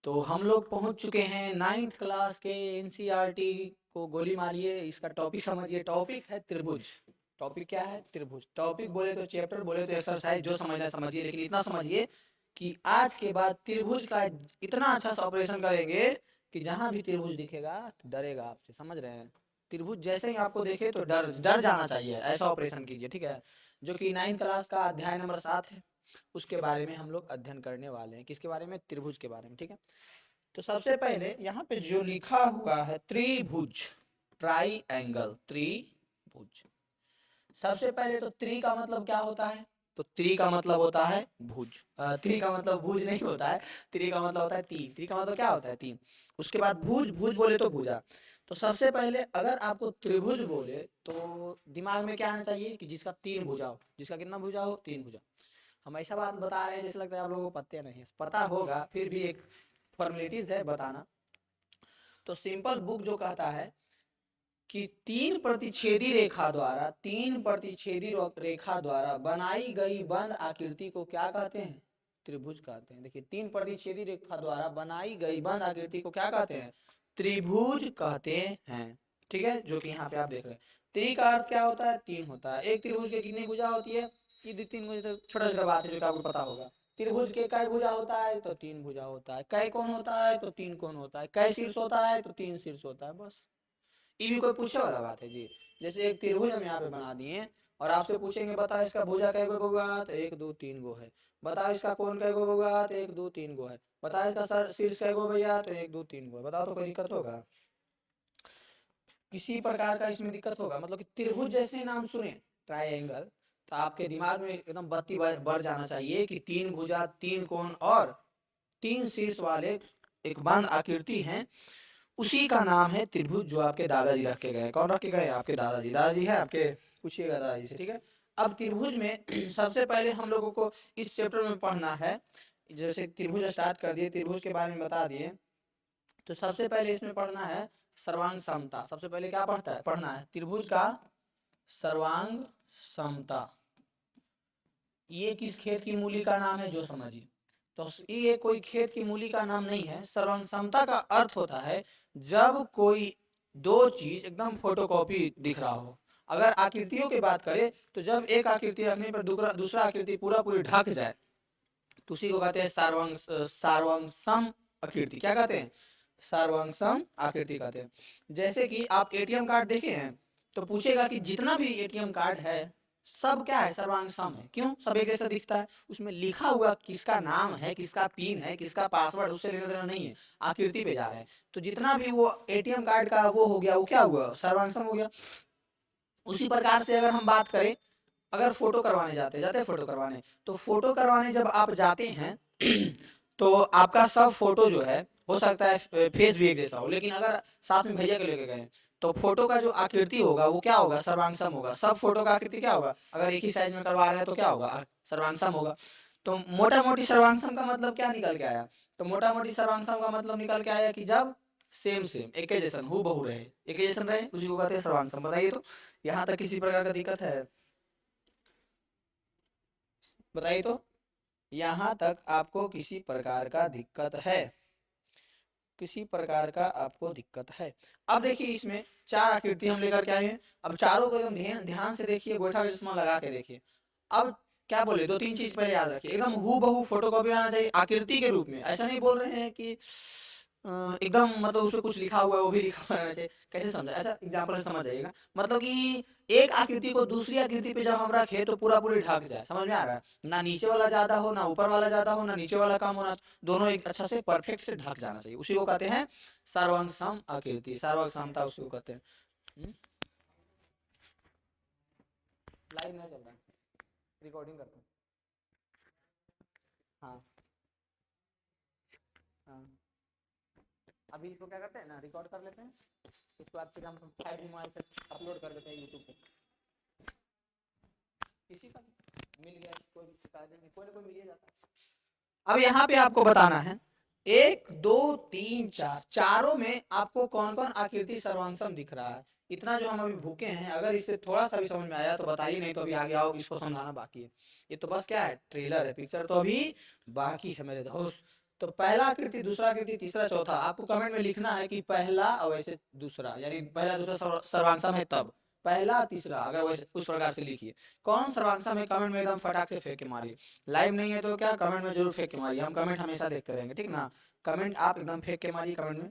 तो हम लोग पहुंच चुके हैं 9th क्लास के एनसीईआरटी को गोली मारिए। इसका टॉपिक समझिए। टॉपिक है त्रिभुज। टॉपिक क्या है? त्रिभुज। टॉपिक बोले तो चैप्टर, बोले तो एक्सरसाइज, जो समझना है समझिए। लेकिन इतना समझिए कि आज के बाद त्रिभुज का इतना अच्छा सा ऑपरेशन करेंगे कि जहां भी त्रिभुज दिखेगा डरेगा आपसे। समझ रहे हैं? त्रिभुज जैसे ही आपको देखे तो डर डर जाना चाहिए, ऐसा ऑपरेशन कीजिए, ठीक है? जो कि 9th क्लास का अध्याय नंबर 7 है, उसके बारे में हम लोग अध्ययन करने वाले हैं। किसके बारे में? त्रिभुज के बारे में, ठीक है? तो सबसे पहले यहाँ पे जो लिखा हुआ है त्रिभुज, ट्राई एंगल, त्रिभुज। सबसे पहले तो त्रि का मतलब क्या होता है? तो त्रि का मतलब होता है भुज। त्रि का मतलब भुज नहीं होता है, त्रि का मतलब होता है तीन। त्रि का मतलब क्या होता है? तीन। उसके बाद भुज, भुज बोले तो भुजा। तो सबसे पहले अगर आपको त्रिभुज बोले तो दिमाग में क्या आना चाहिए कि जिसका तीन भुजा हो। जिसका कितना भुजा हो? तीन भुजा। हम ऐसा बात बता रहे हैं जैसे लगता है आप लोगों को पता नहीं है। पता होगा, फिर भी एक फॉर्मेलिटीज है बताना। तो सिंपल बुक जो कहता है कि तीन प्रतिच्छेदी रेखा द्वारा, तीन प्रतिच्छेदी रेखा द्वारा बनाई गई बंद आकृति को क्या कहते हैं? त्रिभुज कहते हैं। देखिए, तीन प्रतिच्छेदी रेखा द्वारा बनाई गई बंद आकृति को क्या कहते हैं? त्रिभुज कहते हैं, ठीक है? जो कि यहाँ पे आप देख रहे हैं। त्रि का अर्थ क्या होता है? तीन होता है। एक त्रिभुज के कितनी भुजा होती है? ये तीन भुजा। तो छोटा छोटा बात है जो कि आपको पता होगा। त्रिभुज के कई भुजा होता है? तो तीन भुजा होता है। कई कोण होता है? तो तीन कोण होता है। कई शीर्ष होता है? तो तीन शीर्ष होता है। बस ये भी कोई पूछने वाला बात है जी? जैसे एक त्रिभुज हम यहाँ पे बना दिए और आपसे पूछेंगे बताओ इसका भुजा कै गो होगा? तो एक दो तीन गो है। बताओ इसका कोण कै गो होगा? तो एक दो तीन गो है। बताओ इसका सर शीर्ष कै गो भैया? तो एक दो तीन गो है। बताओ तो कोई दिक्कत होगा? किसी प्रकार का इसमें दिक्कत होगा? मतलब कि त्रिभुज जैसे नाम सुने ट्रायंगल तो आपके दिमाग में एकदम बत्ती बढ़ जाना चाहिए कि तीन भुजा, तीन कोण और तीन शीर्ष वाले एक बंद आकृति है, उसी का नाम है त्रिभुज, जो आपके दादाजी रख के गए। कौन रख के गए? आपके दादाजी। दादाजी है आपके? पूछिएगा दादाजी से, ठीक है? अब त्रिभुज में सबसे पहले हम लोगों को इस चैप्टर में पढ़ना है। जैसे त्रिभुज स्टार्ट कर दिए, त्रिभुज के बारे में बता दिए, तो सबसे पहले इसमें पढ़ना है सर्वांग समता। सबसे पहले क्या पढ़ना है? त्रिभुज का सर्वांग समता। ये किस खेत की मूली का नाम है? जो समझिए। तो ये कोई खेत की मूली का नाम नहीं है। सर्वांग समता का अर्थ होता है जब कोई दो चीज एकदम फोटोकॉपी दिख रहा हो। अगर आकृतियों की बात करें तो जब एक आकृति रखने पर दूसरा आकृति पूरा पूरी ढक जाए तो उसी को कहते हैं सार्वंगसम आकृति। क्या कहते हैं? सार्वंगसम आकृति कहते हैं। जैसे कि आप एटीएम कार्ड देखे हैं तो पूछेगा कि जितना भी एटीएम कार्ड है सब क्या है? सर्वांग सम है। क्यों? सब एक जैसा दिखता है। उसमें लिखा हुआ किसका नाम है, किसका पिन है, किसका पासवर्ड, उससे लेना देना नहीं है। आकृति पे जा रहे हैं। तो जितना भी वो एटीएम कार्ड का वो हो गया, वो क्या हुआ? सर्वांग सम हो गया। उसी प्रकार से अगर हम बात करें, अगर फोटो करवाने जाते फोटो करवाने, तो फोटो करवाने जब आप जाते हैं तो आपका सब फोटो जो है हो सकता है फेस भी एक जैसा हो, लेकिन अगर साथ में भैया के लेके गए तो फोटो का जो आकृति होगा वो क्या होगा? सर्वांगसम होगा। सब फोटो का आकृति क्या होगा? अगर एक ही साइज में करवा रहे हैं तो क्या होगा? सर्वांगसम होगा। तो मोटा मोटी सर्वांगसम का मतलब क्या निकल के आया? तो मोटा मोटी सर्वांगसम का मतलब निकल के आया कि जब सेम सेम एक जैसन हु बहु रहे, एक जैसन रहे, उसी को कहते हैं सर्वांगसम। बताइए तो यहाँ तक किसी प्रकार का दिक्कत है? बताइए तो यहाँ तक आपको किसी प्रकार का दिक्कत है? किसी प्रकार का आपको दिक्कत है? अब देखिए, इसमें चार आकृति हम लेकर के आए हैं। अब चारों को एकदम ध्यान ध्यान से देखिए, गोइठा का चश्मा लगा के देखिए। अब क्या बोले? दो तीन चीज पहले याद रखिए। एकदम हु बहू फोटोकॉपी आना चाहिए आकृति के रूप में। ऐसा नहीं बोल रहे हैं कि एकदम मतलब उसमें कुछ लिखा हुआ है वो भी लिखा हुआ रहना चाहिए। कैसे समझा? अच्छा एग्जाम्पल से समझ जाइएगा। मतलब कि एक आकृति को दूसरी आकृति पे जब हम रखे तो पूरा पूरी ढक जाए। समझ में आ रहा है? ना नीचे वाला ज्यादा हो, ना ऊपर वाला ज्यादा हो, ना नीचे वाला कम हो, ना दोनों एक अच्छा से परफेक्ट से ढक जाना चाहिए। उसी को कहते हैं सर्वांगसम आकृति। सर्वांगसमता उसी को कहते हैं। लाइव नहीं चल रहा है, रिकॉर्डिंग करता हूँ। हाँ हाँ, अभी इसको क्या करते हैं ना, रिकॉर्ड कर लेते हैं। उसके बाद फिर हम फाइल मोबाइल से अपलोड कर देते हैं यूट्यूब पे। किसी का मिल गया, कोई कोई ना कोई मिल ही जाता है। अब यहाँ पे आपको बताना है एक दो तीन चार, चारों में आपको कौन कौन आकृति सर्वांगसम दिख रहा है। इतना जो हम अभी भूखे हैं, अगर इससे थोड़ा सा भी समझ में आया तो बताइए, नहीं तो अभी आगे आओ, इसको समझाना बाकी है। ये तो बस क्या है? ट्रेलर है, पिक्चर तो अभी बाकी है मेरे दोस्त। तो पहला आकृति, दूसरा आकृति, तीसरा, चौथा, आपको कमेंट में लिखना है कि पहला और वैसे दूसरा, यानी पहला दूसरा सर्वांगसम है तब पहला तीसरा, अगर वैसे उस प्रकार से लिखिए। कौन सर्वांगसम है कमेंट में एकदम फटाक से फेंक के मारिए। लाइव नहीं है तो क्या, कमेंट में जरूर फेंक के मारिए, हम कमेंट हमेशा देखते रहेंगे, ठीक ना। कमेंट आप एकदम फेंक के मारिए कमेंट में।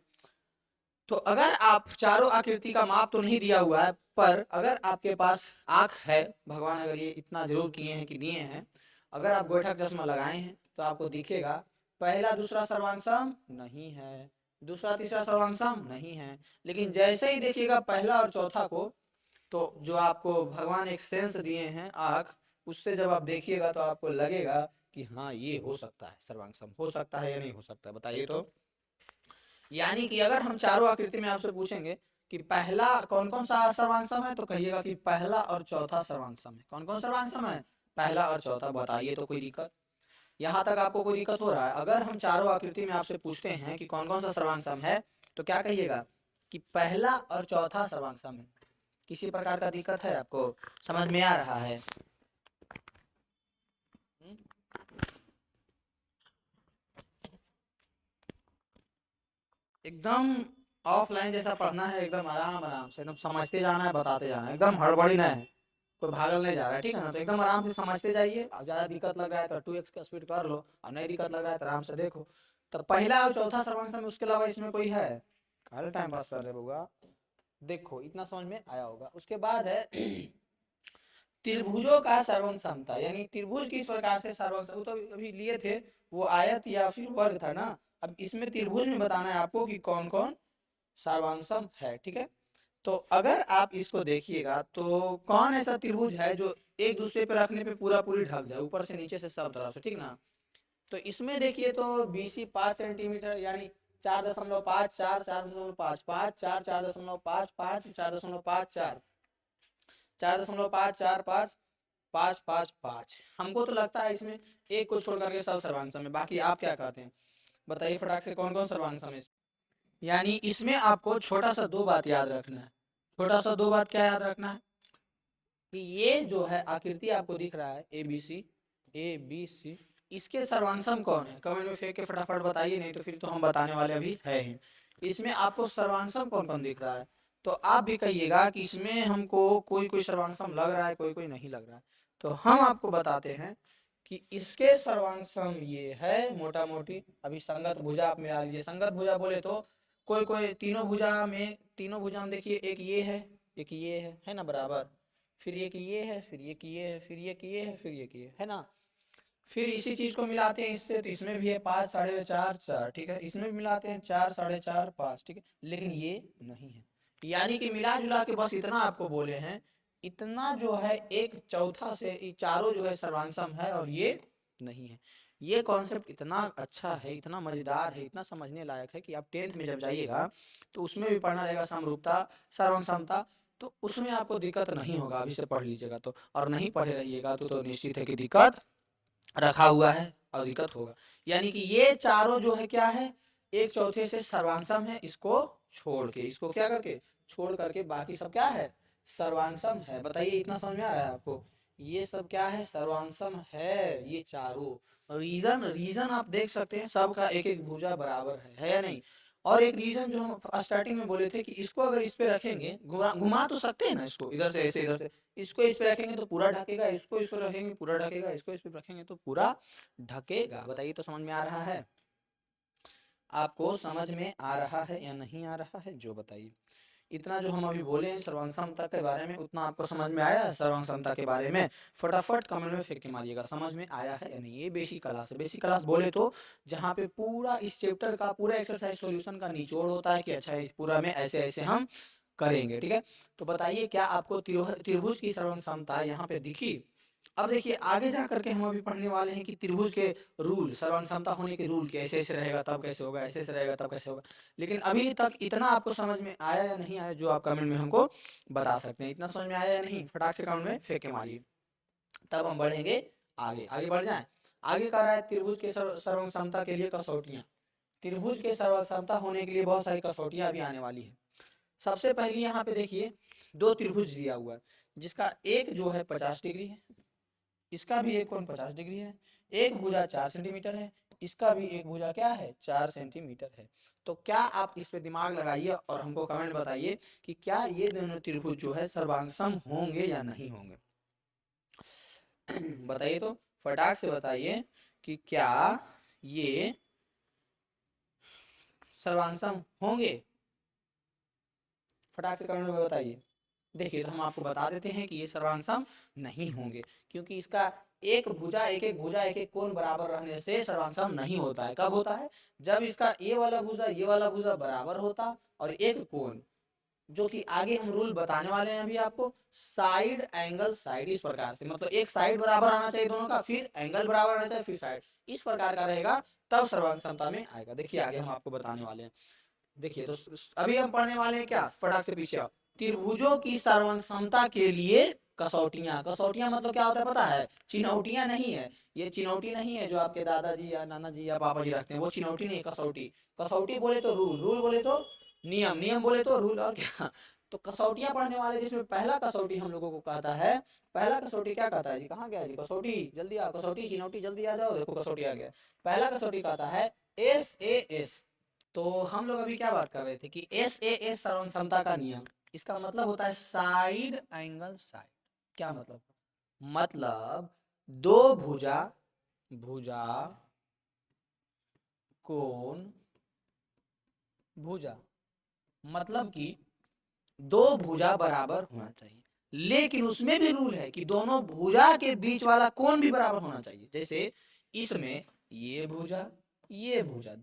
तो अगर आप चारों आकृति का माप तो नहीं दिया हुआ है, पर अगर आपके पास आंख है, भगवान अगर ये इतना जरूर किए हैं कि दिए हैं, अगर आप गोइठा चश्मा लगाए हैं तो आपको दिखेगा पहला दूसरा सर्वांगसम नहीं है, दूसरा तीसरा सर्वांगसम नहीं है। लेकिन जैसे ही देखिएगा पहला और चौथा को, तो जो आपको भगवान एक सेंस दिए हैं आँख, उससे जब आप देखिएगा तो आपको लगेगा कि हाँ ये हो सकता है, सर्वांगसम हो सकता है या नहीं हो सकता, बताइए तो। यानी कि अगर हम चारों आकृति में आपसे पूछेंगे कि पहला कौन कौन सा सर्वांगसम है, तो कहिएगा कि पहला और चौथा सर्वांगसम है। कौन कौन सर्वांगसम है, पहला और चौथा, बताइए तो कोई दिक्कत, यहाँ तक आपको कोई दिक्कत हो रहा है। अगर हम चारों आकृति में आपसे पूछते हैं कि कौन कौन सा सर्वांगसम है, तो क्या कहिएगा कि पहला और चौथा सर्वांगसम है। किसी प्रकार का दिक्कत है आपको, समझ में आ रहा है? एकदम ऑफलाइन जैसा पढ़ना है, एकदम आराम आराम से, एकदम समझते जाना है, बताते जाना है, एकदम हड़बड़ी नहीं है, कोई भागल नहीं जा रहा है, ठीक है ना। तो एकदम आराम से समझते जाइए। अब ज़्यादा दिक्कत लग रहा है तो 2x का स्पीड कर लो, और नहीं दिक्कत लग रहा है तो आराम से देखो। तो पहला और चौथा सर्वांगसम, उसके अलावा इसमें कोई है? कल टाइम पास कर रहे होगा, देखो इतना समझ में आया होगा। उसके बाद है त्रिभुजों का सर्वंग समता, यानी त्रिभुज किस प्रकार से सर्वंग, तो अभी लिए थे वो आयत या फिर वर्ग था ना। अब इसमें त्रिभुज में बताना है आपको कि कौन कौन सर्वांगसम है, ठीक है। तो अगर आप इसको देखिएगा तो कौन ऐसा त्रिभुज है जो एक दूसरे पे रखने पे पूरा पूरी ढक जाए, ऊपर से नीचे से सब तरफ से, ठीक ना। तो इसमें देखिए तो BC 5 सेंटीमीटर, यानी 4.5, 4, 4.5, 5, 4, 4.5, 5, 4.5, 4.5, 4, 5, 5, 5, 5। हमको तो लगता है इसमें एक को छोड़ करके सब सर्वांगसम है। बाकी आप क्या कहते हैं, बताइए फटाक से, कौन कौन सर्वांगसम है? यानी इसमें आपको छोटा सा दो बात याद रखना है। छोटा सा दो बात क्या याद रखना है कि ये जो है आकृति आपको दिख रहा है ABC, इसके सर्वांगसम कौन है, कमेंट में फेंक के फटाफट बताइए, नहीं तो फिर तो हम बताने वाले अभी है ही। इसमें आपको सर्वांगसम कौन कौन दिख रहा है, तो आप भी कहिएगा कि इसमें हमको कोई कोई सर्वांगसम लग रहा है, कोई कोई नहीं लग रहा है। तो हम आपको बताते हैं कि इसके सर्वांगसम ये है मोटा मोटी। अभी संगत भुजा आप मिला लीजिए। संगत भुजा बोले तो कोई कोई तीनों भुजा में, तीनों भुजा में देखिए एक ये है, एक ये है ना बराबर, फिर एक ये है, फिर एक ये है, फिर एक ये है, फिर एक ये है ना। फिर इसी चीज को मिलाते हैं इससे, तो इसमें भी है 5, 4.5, 4, ठीक है। इसमें भी मिलाते हैं 4, 4.5, 5, ठीक है। लेकिन ये नहीं है, यानी कि मिला जुला के बस इतना आपको बोले हैं, इतना जो है एक चौथा से ये चारों जो है सर्वांगसम है और ये नहीं है। ये कॉन्सेप्ट इतना अच्छा है, इतना मजेदार है, इतना समझने लायक है कि आप 10th में जब जाइएगा तो उसमें भी पढ़ना रहेगा समरूपता, सर्वांगसमता, तो उसमें आपको दिक्कत नहीं होगा। अभी से पढ़ लीजिएगा तो, और नहीं पढ़े रहिएगा तो निश्चित है कि दिक्कत रखा हुआ है और दिक्कत होगा। यानी कि ये चारों जो है क्या है, एक चौथे से सर्वांगसम है, इसको छोड़ के, इसको क्या करके छोड़ करके बाकी सब क्या है, सर्वांगसम है। बताइए इतना समझ में आ रहा है आपको, ये सब क्या है, सर्वांगसम है ये चारों। रीजन रीजन आप देख सकते हैं, सबका एक एक भुजा बराबर है या नहीं। और एक रीजन जो हम स्टार्टिंग में बोले थे कि इसको अगर इस पे रखेंगे, घुमा घुमा तो सकते हैं ना इसको, इधर से ऐसे, इधर से, इसको इस पे रखेंगे तो पूरा ढकेगा, इसको इस पे रखेंगे पूरा ढकेगा, इसको इस पे रखेंगे तो पूरा ढकेगा। बताइए तो समझ में आ रहा है आपको, समझ में आ रहा है या नहीं आ रहा है, जो बताइए। इतना जो हम अभी बोले हैं सर्वांग समता के बारे में, उतना आपको समझ में आया है सर्वांग समता के बारे में? फटाफट कमेंट में फेंक के मारिएगा, समझ में आया है या नहीं। ये बेसिक क्लास है। बेसिक क्लास बोले तो जहाँ पे पूरा इस चैप्टर का पूरा एक्सरसाइज सॉल्यूशन का निचोड़ होता है कि अच्छा पूरा में ऐसे ऐसे हम करेंगे, ठीक है। तो बताइए क्या आपको त्रिभुज की सर्वांग समता यहाँ पे दिखी? अब देखिए आगे जा करके हम अभी पढ़ने वाले हैं कि त्रिभुज के रूल, सर्वांग समता होने के रूल, कैसे ऐसे रहेगा तब कैसे होगा, ऐसे ऐसे रहेगा तब कैसे होगा। लेकिन अभी तक इतना आपको समझ में आया या नहीं आया, जो आप कमेंट में हमको बता सकते हैं। इतना समझ में आया या नहीं, फटाक से कमेंट में फेंक के मारिए, तब हम बढ़ेंगे आगे। आगे बढ़ जाएं। आगे कह रहा है त्रिभुज के सर्वांग समता के लिए कसौटियां। त्रिभुज के सर्वांग समता होने के लिए बहुत सारी कसौटियां भी आने वाली है। सबसे पहली यहाँ पे देखिए दो त्रिभुज दिया हुआ है, जिसका एक जो है 50 डिग्री है, इसका भी एक कोण 50 डिग्री है। एक भुजा 4 सेंटीमीटर है, इसका भी एक भुजा क्या है 4 सेंटीमीटर है। तो क्या आप इस पे दिमाग लगाइए और हमको कमेंट बताइए कि क्या ये दोनों त्रिभुज जो है सर्वांगसम होंगे या नहीं होंगे। बताइए तो, फटाक से बताइए कि क्या ये सर्वांगसम होंगे, फटाक से कमेंट में बताइए। देखिए तो हम आपको बता देते हैं कि ये सर्वांगसम नहीं होंगे, क्योंकि इसका एक भुजा एक एक कोण बराबर रहने से सर्वांगसम नहीं होता है। कब होता है? जब इसका ये वाला भुजा बराबर होता और एक कोण, जो कि आगे हम रूल बताने वाले हैं अभी आपको, साइड एंगल साइड, इस प्रकार से, मतलब एक साइड बराबर आना चाहिए दोनों का, फिर एंगल बराबर आना चाहिए, फिर साइड, इस प्रकार का रहेगा, तब सर्वांगसमता में आएगा। देखिए आगे हम आपको बताने वाले हैं। देखिए तो अभी हम पढ़ने वाले हैं क्या, फटाक से पीछे, त्रिभुजों की सर्वांगसमता के लिए कसौटियां। कसौटियां मतलब क्या होता है पता है? चिनौटियां नहीं है, ये चिनौटी नहीं है जो आपके दादाजी या नाना जी या पापा जी रखते हैं, वो चिनौटी नहीं है, कसौटी। कसौटी बोले तो रूल, रूल बोले तो नियम, नियम बोले तो रूल, और क्या। तो कसौटियां पढ़ने वाले, जिसमें पहला कसौटी हम लोगों को कहता है, पहला कसौटी क्या कहता है जी, कहाँ गया जी कसौटी, जल्दी आओ, कसौटी चिनौटी जल्दी आ जाओ, देखो कसौटी आ गया। पहला कसौटी कहता है SAS। तो हम लोग अभी क्या बात कर रहे थे कि SAS सर्वसमता का नियम, इसका मतलब होता है साइड एंगल साइड। क्या मतलब? मतलब दो भुजा, भुजा कोण भुजा, मतलब कि दो भुजा बराबर होना चाहिए, लेकिन उसमें भी रूल है कि दोनों भुजा के बीच वाला कोण भी बराबर होना चाहिए। जैसे इसमें ये भुजा, ये भुजा,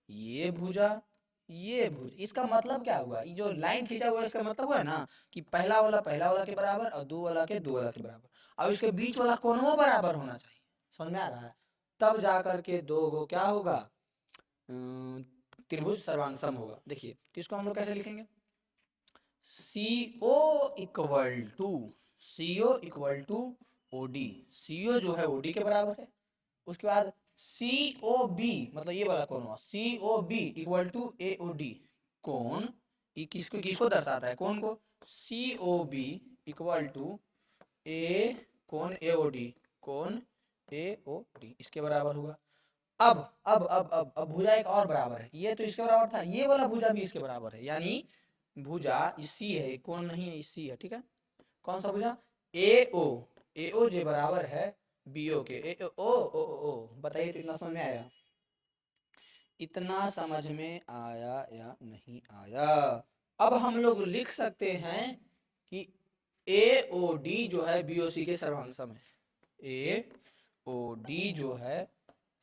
ये भुजा, ये भुज, इसका मतलब क्या हुआ, ये जो लाइन खींचा हुआ है इसका मतलब हुआ है ना कि पहला वाला के बराबर और दो वाला के बराबर, और इसके बीच वाला कोण वो बराबर होना चाहिए। समझ में आ रहा है? तब जाकर के दो गो क्या होगा, त्रिभुज सर्वांगसम होगा। देखिए तो इसको हम लोग कैसे लिखेंगे, CO equal to, CO equal to OD, CO जो है OD के बराबर है। उसके बाद COB, मतलब ये वाला कौन हुआ, COB इक्वल टू AOD, कौन, ये किसको किसको दर्शाता है, कौन को, COB इक्वल टू A कौन AOD, कौन AOD इसके बराबर हुआ। अब भुजा एक और बराबर है, ये तो इसके बराबर था, ये वाला भुजा भी इसके बराबर है, यानी भुजा इसी है, कौन नहीं है, इसी है, ठीक है। कौन सा भुजा, AO जो बराबर है BO के, ओ बताइए तो इतना समझ में आया, इतना समझ में आया या नहीं आया? अब हम लोग लिख सकते हैं कि AOD जो है BOC के सर्वांगसम है, AOD जो है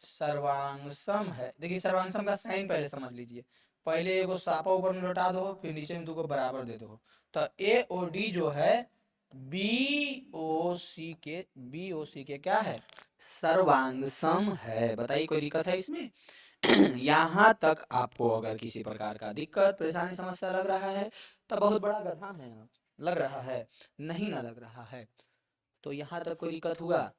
सर्वांगसम है। देखिए सर्वांगसम का साइन पहले समझ लीजिए, पहले एगो सापा ऊपर में लौटा दो, फिर नीचे में दो को बराबर दे दो, तो AOD जो है BOC के क्या है, सर्वांगसम है। बताइए कोई दिक्कत है इसमें? यहाँ तक आपको अगर किसी प्रकार का दिक्कत परेशानी समस्या लग रहा है तो बहुत बड़ा गधा है आप, लग रहा है, नहीं ना लग रहा है, तो यहाँ तक कोई दिक्कत हुआ?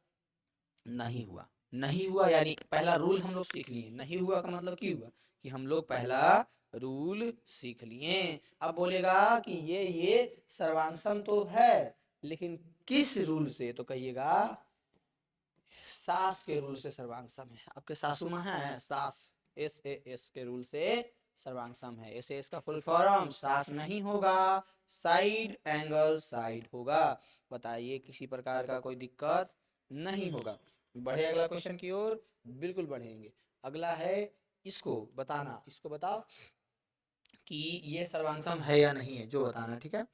नहीं हुआ, नहीं हुआ, यानी पहला रूल हम लोग सीख लिए। नहीं हुआ का मतलब क्या हुआ कि हम लोग पहला रूल सीख लिए। अब बोलेगा कि ये सर्वांगसम तो है, लेकिन किस रूल से, तो कहिएगा सास के रूल से सर्वांगसम है। आपके सासू माँ है, सास, SAS के रूल से सर्वांगसम है। SAS का फुल फॉर्म सास नहीं होगा, साइड एंगल साइड होगा। बताइए किसी प्रकार का कोई दिक्कत नहीं होगा। बढ़े अगला क्वेश्चन की ओर, बिल्कुल बढ़ेंगे। अगला है इसको बताना, इसको बताओ कि ये सर्वांगसम है या नहीं है, जो बताना, ठीक है।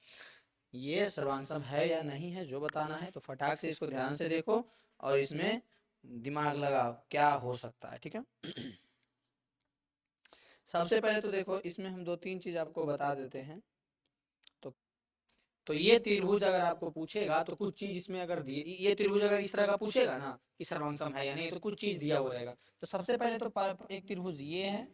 ये सर्वांगसम है या नहीं है जो बताना है, तो फटाक से इसको ध्यान से देखो और इसमें दिमाग लगाओ क्या हो सकता है, ठीक है। सबसे पहले तो देखो इसमें हम दो तीन चीज आपको बता देते हैं। तो ये त्रिभुज अगर आपको पूछेगा तो कुछ चीज इसमें अगर दिए, ये त्रिभुज अगर इस तरह का पूछेगा ना कि सर्वांगसम है या नहीं, तो कुछ चीज दिया हुआ रहेगा। तो सबसे पहले तो एक त्रिभुज ये है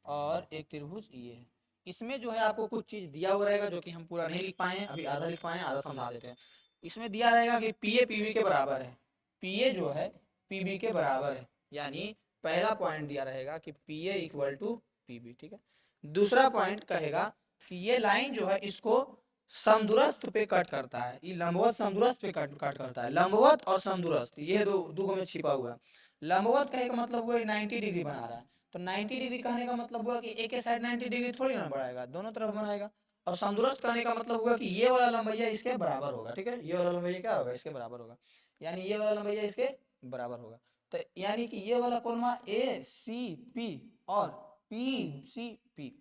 और एक त्रिभुज ये है, इसमें जो है आपको कुछ चीज दिया हुआ रहेगा जो कि हम पूरा नहीं लिख पाए हैं, अभी आधा लिख पाए हैं, आधा समझा देते हैं। इसमें दिया रहेगा कि PA PB के बराबर है, PA जो है PB के बराबर है, यानी पहला पॉइंट दिया रहेगा कि PA इक्वल टू PB, ठीक है। दूसरा पॉइंट कहेगा कि ये लाइन जो है इसको समदूरस्थ पे कट करता है, ये लंबवत समदूरस्थ पे कट करता है, लंबवत और समदूरस्थ ये दो में छिपा हुआ है। लंबवत कहे का मतलब हुआ 90 डिग्री बना रहा है, तो 90 डिग्री कहने का मतलब हुआ कि एक ही साइड 90 डिग्री थोड़ी ना बढ़ाएगा, दोनों तरफ बनाएगा। और समदूरस्थ कहने का मतलब हुआ कि ये वाला लंबैया इसके बराबर होगा, ठीक है, ये वाला लंबैया क्या होगा, इसके बराबर होगा, यानी ये वाला लंबैया इसके बराबर होगा। तो यानी कि ये वाला कोण ए सी पी और पी सी पी,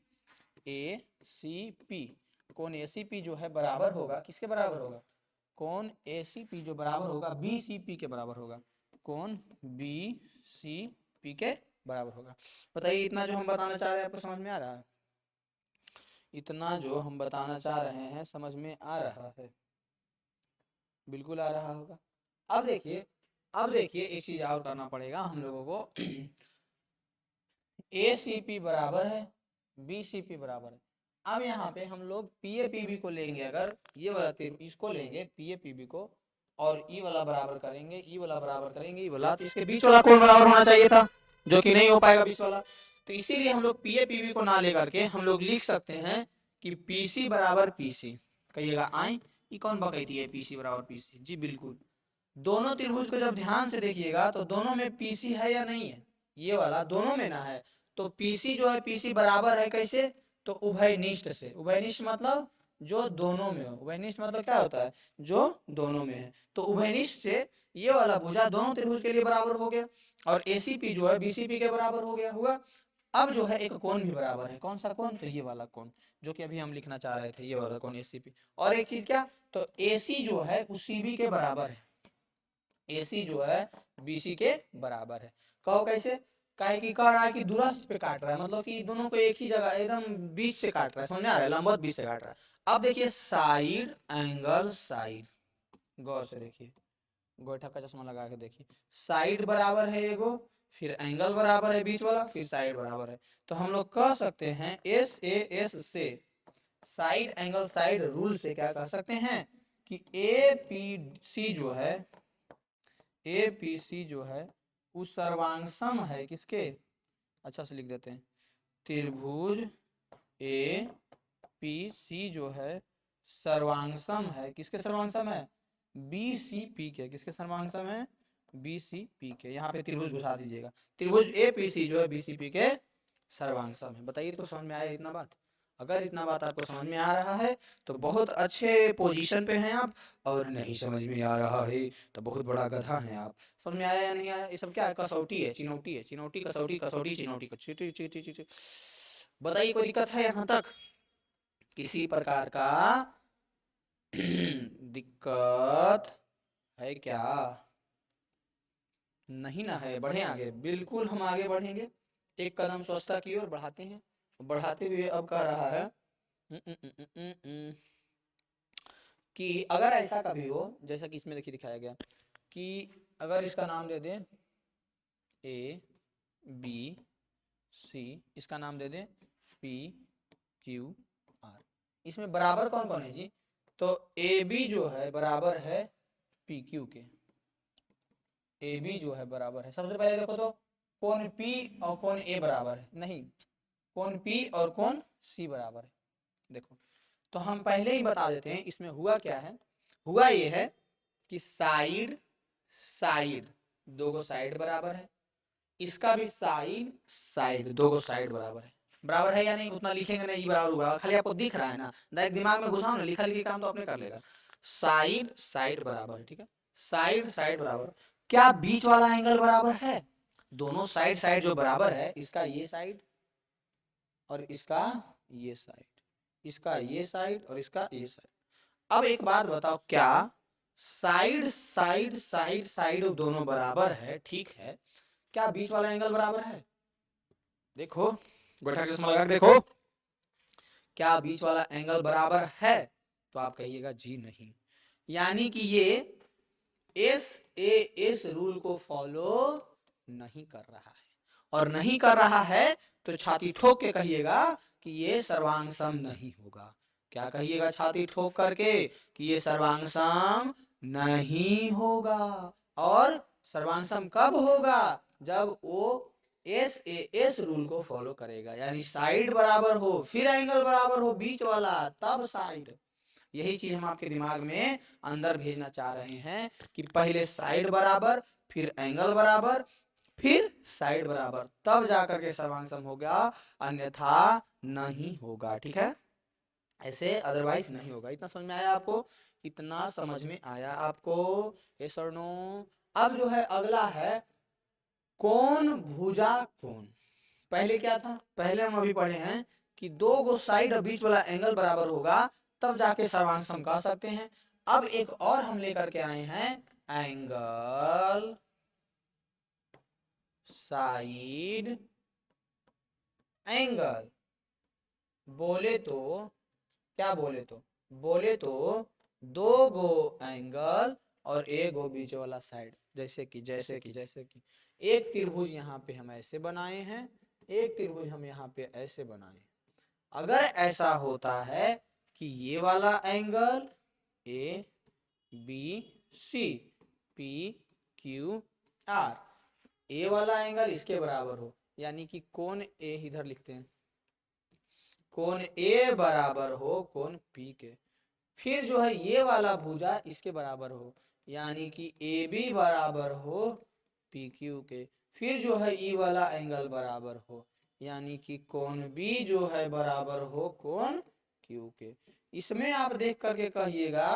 ए सी पी, कोण ए सी पी जो है बराबर होगा, किसके बराबर होगा, कोण ए सी पी जो बराबर होगा बी सी पी के बराबर होगा, कोण बी सी पी के बराबर होगा। बताइए इतना जो हम बताना चाह रहे हैं आपको समझ में आ रहा है, इतना जो हम बताना चाह रहे हैं समझ में आ रहा है, बिल्कुल आ रहा होगा। अब देखिए एक चीज और करना पड़ेगा हम लोगों को। ए सी पी बराबर है बी सी पी बराबर है। अब यहाँ पे हम लोग पी ए पी बी को लेंगे, अगर ये वाला इसको लेंगे पी ए पी बी को, और ई वाला बराबर करेंगे, ई वाला बराबर करेंगे, ई वाला, तो इसके बीच वाला कोण बराबर होना चाहिए था, जो कि नहीं हो पाएगा बीच वाला। तो इसीलिए हम लोग पी ए पी बी को ना लेकर के हम लोग लिख सकते हैं कि पी सी बराबर पी सी। कहिएगा आई ये कौन बकैती है, पी सी बराबर पी सी, जी बिल्कुल। दोनों त्रिभुज को जब ध्यान से देखिएगा तो दोनों में पीसी है या नहीं है, ये वाला दोनों में ना है, तो पीसी जो है पीसी बराबर है कैसे, तो उभयनिष्ठ से। उभयनिष्ठ मतलब जो दोनों में हो, उभयनिष्ठ मतलब क्या होता है, जो दोनों में है। तो उभयनिष्ठ से ये वाला भुजा दोनों त्रिभुज के लिए बराबर हो गया, और एसीपी जो है बीसीपी के बराबर हो गया हुआ। अब जो है एक कोण भी बराबर है, कौन सा कोण, तो ये वाला कोण जो कि अभी हम लिखना चाह रहे थे, ये वाला कोण एसीपी। और एक चीज क्या, तो एसी जो है उस सीबी के बराबर है, एसी जो है बीसी के बराबर है। कहो कैसे, काहे कि कह रहा है कि दूरस्थ पे काट रहा है, मतलब कि दोनों को एक ही जगह एकदम बीच से काट रहा है, समझ में आ रहा है, लंबवत बीच से काट रहा है। अब देखिए साइड एंगल साइड, गौर से देखिए, गोइठा का चश्मा लगा के देखिए, साइड बराबर है एगो, फिर एंगल बराबर है बीच वाला, फिर साइड बराबर है। तो हम लोग कह सकते हैं एस ए एस से, साइड एंगल साइड रूल से क्या कह सकते हैं कि ए पी सी जो है, ए पी सी जो है उस सर्वांगसम है किसके, अच्छा से लिख देते हैं, त्रिभुज ए पी सी जो है सर्वांगसम है, किसके सर्वांगसम है, बी सी पी के, किसके सर्वांगसम है, बी सी पी के। यहाँ पे त्रिभुज घुसा दीजिएगा, त्रिभुज ए पी सी जो है बी सी पी के सर्वांगसम है। बताइए तो समझ में आया इतना बात, अगर इतना बात आपको समझ में आ रहा है तो बहुत अच्छे पोजीशन पे हैं आप, और नहीं समझ में आ रहा है तो बहुत बड़ा गधा है आप। समझ में आया या नहीं आया, ये सब क्या है, कसौटी है, चिनौटी है, चिनौटी कसौटी, कसौटी चिनौटी, चीटी चीटी चीटी। बताइए कोई दिक्कत है यहाँ तक, किसी प्रकार का दिक्कत है क्या, नहीं ना है, बढ़े आगे, बिल्कुल हम आगे बढ़ेंगे, एक कदम स्वच्छता की ओर बढ़ाते हैं। बढ़ाते हुए अब कह रहा है कि अगर ऐसा कभी हो, जैसा कि इसमें देखिए दिखाया गया कि अगर इसका नाम दे दें ए बी सी, इसका नाम दे दें पी क्यू आर, इसमें बराबर कौन कौन है जी, तो ए बी जो है बराबर है पी क्यू के, ए बी जो है बराबर है, सबसे पहले देखो तो कौन पी और कौन ए बराबर है, नहीं कौन पी और कौन सी बराबर है। देखो तो हम पहले ही बता देते हैं इसमें हुआ क्या है, हुआ ये है कि साइड साइड दो साइड बराबर है, इसका भी साइड साइड दो साइड बराबर है। बराबर है या नहीं उतना लिखेंगे नहीं, बराबर होगा, खाली आपको दिख रहा है ना, डायरेक्ट दिमाग में घुसाओ ना, लिखा लिखी काम तो अपने कर लेगा। साइड साइड बराबर है, ठीक है, साइड साइड बराबर। क्या बीच वाला एंगल बराबर है, दोनों साइड साइड जो बराबर है, इसका ये साइड और इसका ये साइड, इसका ये साइड और इसका ये साइड। अब एक बात बताओ, क्या साइड साइड साइड साइड दोनों बराबर है, ठीक है, क्या बीच वाला एंगल बराबर है, देखो गोइठा का चश्मा लगा के देखो, क्या बीच वाला एंगल बराबर है, तो आप कहिएगा जी नहीं, यानी कि ये एस ए एस रूल को फॉलो नहीं कर रहा है, और नहीं कर रहा है तो छाती ठोक के कहिएगा कि ये सर्वांगसम नहीं होगा। क्या कहिएगा छाती ठोक करके कि ये सर्वांगसम नहीं होगा। और सर्वांगसम कब होगा, जब वो एस ए एस रूल को फॉलो करेगा, यानी साइड बराबर हो, फिर एंगल बराबर हो बीच वाला, तब साइड। यही चीज हम आपके दिमाग में अंदर भेजना चाह रहे हैं कि पहले साइड बराबर, फिर एंगल बराबर, फिर साइड बराबर, तब जाकर के सर्वांग सम होगा, अन्यथा नहीं होगा। ठीक है, ऐसे अदरवाइज नहीं होगा। इतना समझ में आया आपको? इतना समझ में आया आपको? यस और नो? अब जो है अगला है कोण भुजा कोण। पहले क्या था? पहले हम अभी पढ़े हैं कि दो गो साइड और बीच वाला एंगल बराबर होगा तब जाके सर्वांग सम कह सकते हैं। अब एक और हम लेकर के आए हैं एंगल साइड एंगल। बोले तो क्या बोले तो दो गो एंगल और एक गो बीच वाला साइड। जैसे कि एक त्रिभुज यहाँ पे हम ऐसे बनाए हैं, एक त्रिभुज हम यहाँ पे ऐसे बनाए। अगर ऐसा होता है कि ये वाला angle A B C P Q R, A वाला एंगल इसके बराबर हो, यानी कि कोण ए इधर लिखते हैं, कोण ए बराबर हो कोण पी के। फिर जो है ये वाला भुजा इसके बराबर हो, यानी कि ए बी बराबर हो पी क्यू के। फिर जो है ई वाला एंगल बराबर हो, यानी कि कोण बी जो है बराबर हो कोण क्यू के। इसमें आप देख करके कहिएगा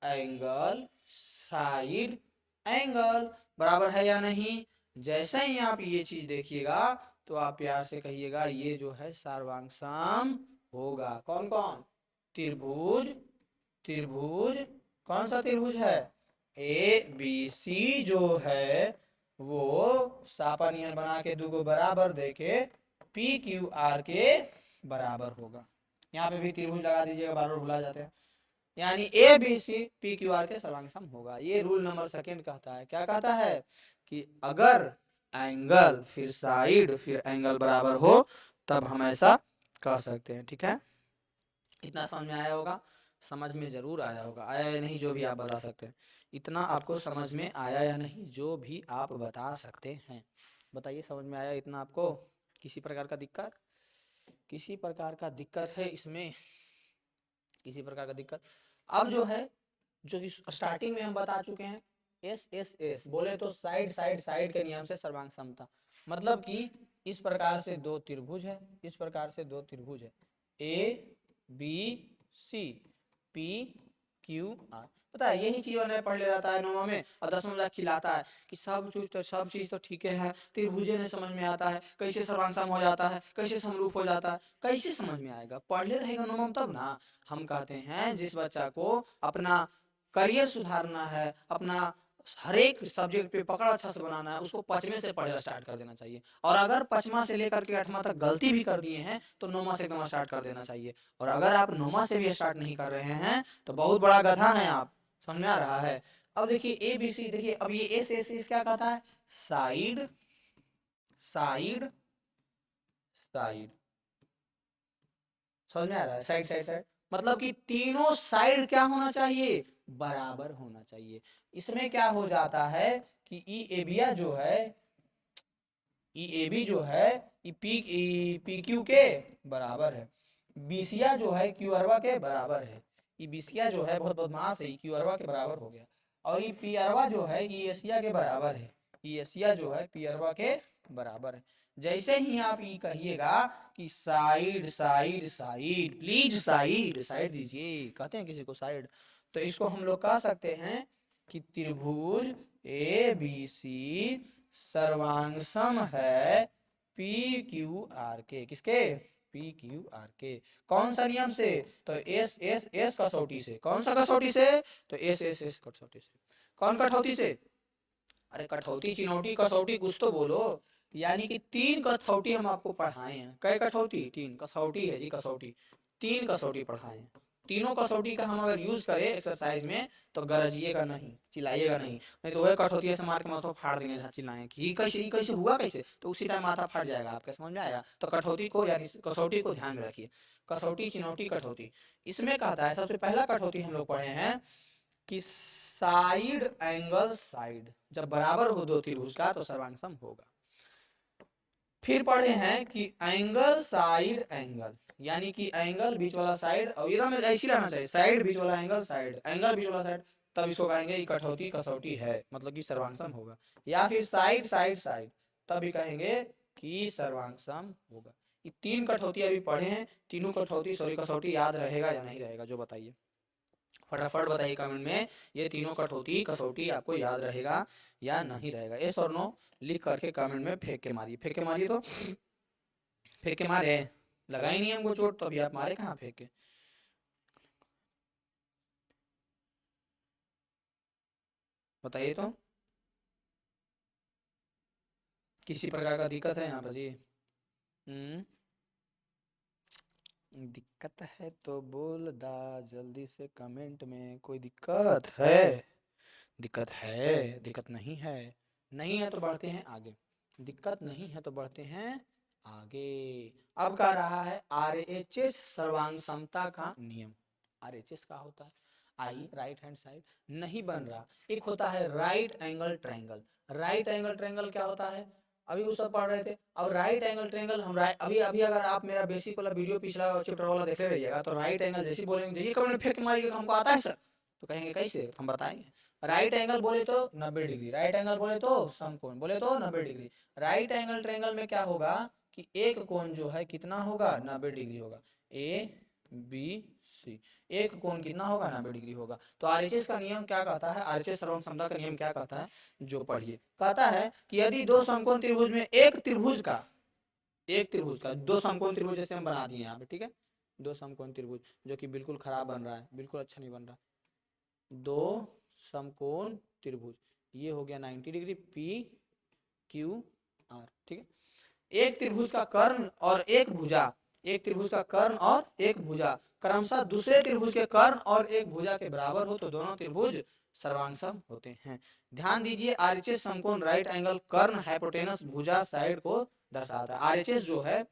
एंगल साइड एंगल बराबर है या नहीं। जैसे ही आप ये चीज देखिएगा तो आप प्यार से कहिएगा ये जो है सर्वांग सम होगा। कौन कौन? त्रिभुज, त्रिभुज कौन सा त्रिभुज है? ए बी सी जो है वो सापानियन बना के दो बराबर देके पी क्यू आर के बराबर होगा। यहाँ पे भी त्रिभुज लगा दीजिएगा, बार बार भुला जाते हैं। यानी A B C P Q R के सर्वांग सम होगा। ये रूल नंबर सेकंड कहता है। क्या कहता है? कि अगर एंगल फिर साइड फिर एंगल बराबर हो तब हम ऐसा कह सकते हैं। ठीक है, इतना समझ में आया होगा? समझ में जरूर आया होगा। आया या नहीं जो भी आप बता सकते हैं। इतना आपको समझ में आया या नहीं जो भी आप बता सकते हैं, बताइए। समझ में आया इतना आपको? किसी प्रकार का दिक्कत? किसी प्रकार का दिक्कत है इसमें? किसी प्रकार का दिक्कत? अब जो है जो कि स्टार्टिंग में हम बता चुके हैं, एस एस एस बोले तो साइड साइड साइड के नियम से सर्वांग समता। मतलब कि इस प्रकार से दो त्रिभुज है, इस प्रकार से दो त्रिभुज है, A B C P Q R. पता है यही चीज मैंने पढ़ ले रहता है नौवा में, और 10वां में चिल्लाता है कि सब चीज तो ठीक है, त्रिभुजे नहीं समझ में आता है, कैसे सर्वांग सम हो जाता है, कैसे समरूप हो जाता है। कैसे समझ में आएगा? पढ़ ले रहेगा नौवा में तब ना। हम कहते हैं जिस बच्चा को अपना करियर सुधारना है, अपना हर एक सब्जेक्ट पे पकड़ अच्छा से बनाना है, उसको 5वें से पढ़ना स्टार्ट कर देना चाहिए। और अगर 5वां से लेकर के 8वां तक गलती भी कर दिए हैं तो 9वां से एकदम स्टार्ट कर देना चाहिए। और अगर आप 9वां से भी स्टार्ट नहीं कर रहे हैं तो बहुत बड़ा गधा है आप। समझ में आ रहा है? अब देखिए ए बी सी, देखिए अब ये एस एस एस क्या कहता है? Side side side. समझ में आ रहा है? साइड साइड साइड मतलब कि तीनों साइड क्या होना चाहिए? बराबर होना चाहिए। इसमें क्या हो जाता है कि ई एबिया जो है, ई ए बी जो है पी क्यू के बराबर है, बीसिया जो है क्यू अरवा के बराबर है। ई बीसिया जो है बहुत बदमाश है, क्यू अरवा के बराबर हो गया। और ई पी अरवा जो है ई एशिया के बराबर है, ई एशिया जो है पी अरवा के बराबर है। जैसे ही आप ये कहिएगा कि side side side, please side side दीजिए, कहते हैं किसी को साइड, तो इसको हम लोग कह सकते हैं कि त्रिभुज ए बी सी सर्वांग सम है पी क्यू आर के। किसके? पी क्यू आर के। कौन सा नियम से? तो एस एस एस कसौटी से। कौन सा कसौटी से? तो एस एस एस कसौटी से। कौन कठौती से? अरे कठौती चिनौटी कसौटी कुछ तो बोलो। यानी कि 3 कसौटी हम आपको पढ़ाए हैं। कै कठौती? 3 कसौटी है जी, कसौटी। 3 कसौटी पढ़ाए हैं। तीनों कसौटी का हम अगर यूज करें एक्सरसाइज में तो गरजिएगा नहीं, चिल्लाइएगा नहीं, नहीं तो वह कठौती से मार के माथा फाड़ देंगे जहाँ चिल्लाएं कि ये कैसे हुआ कैसे, तो उसी टाइम माथा फाट जाएगा आपके। समझ में आया? तो कठौती को यानी कसौटी को ध्यान में रखिए। कसौटी चिनौटी कठौती। इसमें कहता है सबसे पहला कठौती हम लोग पढ़े हैं कि साइड एंगल साइड जब बराबर हो दो त्रिभुज का तो सर्वांग सम होगा। फिर पढ़े हैं कि एंगल साइड एंगल, यानी कि एंगल बीच वाला साइड, और एकदम ऐसी रहना चाहिए, साइड बीच वाला एंगल साइड, एंगल बीच वाला साइड, तब इसको कहेंगे ये कठौती कसौटी है, मतलब कि सर्वांग सम होगा। या फिर साइड साइड साइड, तभी कहेंगे कि सर्वांग सम होगा। ये तीन कठौती अभी पढ़े हैं, तीनों कठौती सॉरी कसौटी याद रहेगा या नहीं रहेगा, जो बताइए फटाफट बताइए कमेंट में, ये तीनों कठौती कसौटी आपको याद रहेगा या नहीं रहेगा। यस और नो लिख करके कमेंट में फेंक के मारिए, फेंक के मारिए, तो फेंक के मारे, लगा ही नहीं हमको चोट, तो अभी आप मारे कहाँ फेंक के, बताइए तो, किसी प्रकार का दिक्कत है यहाँ पर जी? दिक्कत है तो बोल दा जल्दी से कमेंट में, कोई दिक्कत है? दिक्कत है, दिक्कत नहीं है, नहीं है तो बढ़ते हैं आगे, दिक्कत नहीं है तो बढ़ते हैं आगे। अब कह रहा है आरएचएस सर्वांग समता का नियम। आरएचएस का होता है आई राइट हैंड साइड, नहीं बन रहा। एक होता है right angle triangle. Right angle triangle क्या होता है, अभी वो सब पढ़ रहे थे। अब राइट एंगल ट्रायंगल हम अभी अभी अगर आप मेरा बेसिक वाला वीडियो पिछला चैप्टर वाला देखते रहिएगा, तो राइट एंगल जैसे बोलेंगे, देखिए कमेंट फेंक मारिएगा हमको आता है सर, तो कहेंगे कैसे, हम बताएंगे। राइट एंगल बोले तो 90 डिग्री, राइट एंगल बोले तो समकोण बोले तो 90 डिग्री। राइट एंगल ट्रायंगल में क्या होगा कि एक कोण जो है कितना होगा, 90 डिग्री होगा, ए बी सी, एक कोण कितना होगा, 90 डिग्री होगा। तो आरएचएस का नियम क्या कहता है, आरएचएस सर्वांग समता का नियम क्या कहता है, जो पढ़िए, कहता है कि यदि दो समकोण त्रिभुज में एक त्रिभुज का दो समकोण त्रिभुज जैसे हम बना दिए यहाँ पे, ठीक है, दो समकोण त्रिभुज जो कि बिल्कुल खराब बन रहा है, बिल्कुल अच्छा नहीं बन रहा, दो समकोण त्रिभुज, ये हो गया 90 डिग्री पी क्यू आर, ठीक है। एक त्रिभुज का कर्ण और एक भुजा, एक त्रिभुज का कर्ण और एक भुजा क्रमशः दूसरे त्रिभुज के कर्ण और एक भुजा के बराबर हो तो दोनों त्रिभुज सर्वांगसम होते हैं। ध्यान दीजिए आरएचएस समकोण राइट एंगल कर्ण हाइपोटेनस भुजा साइड को दर्शाता है। आरएचएस जो है,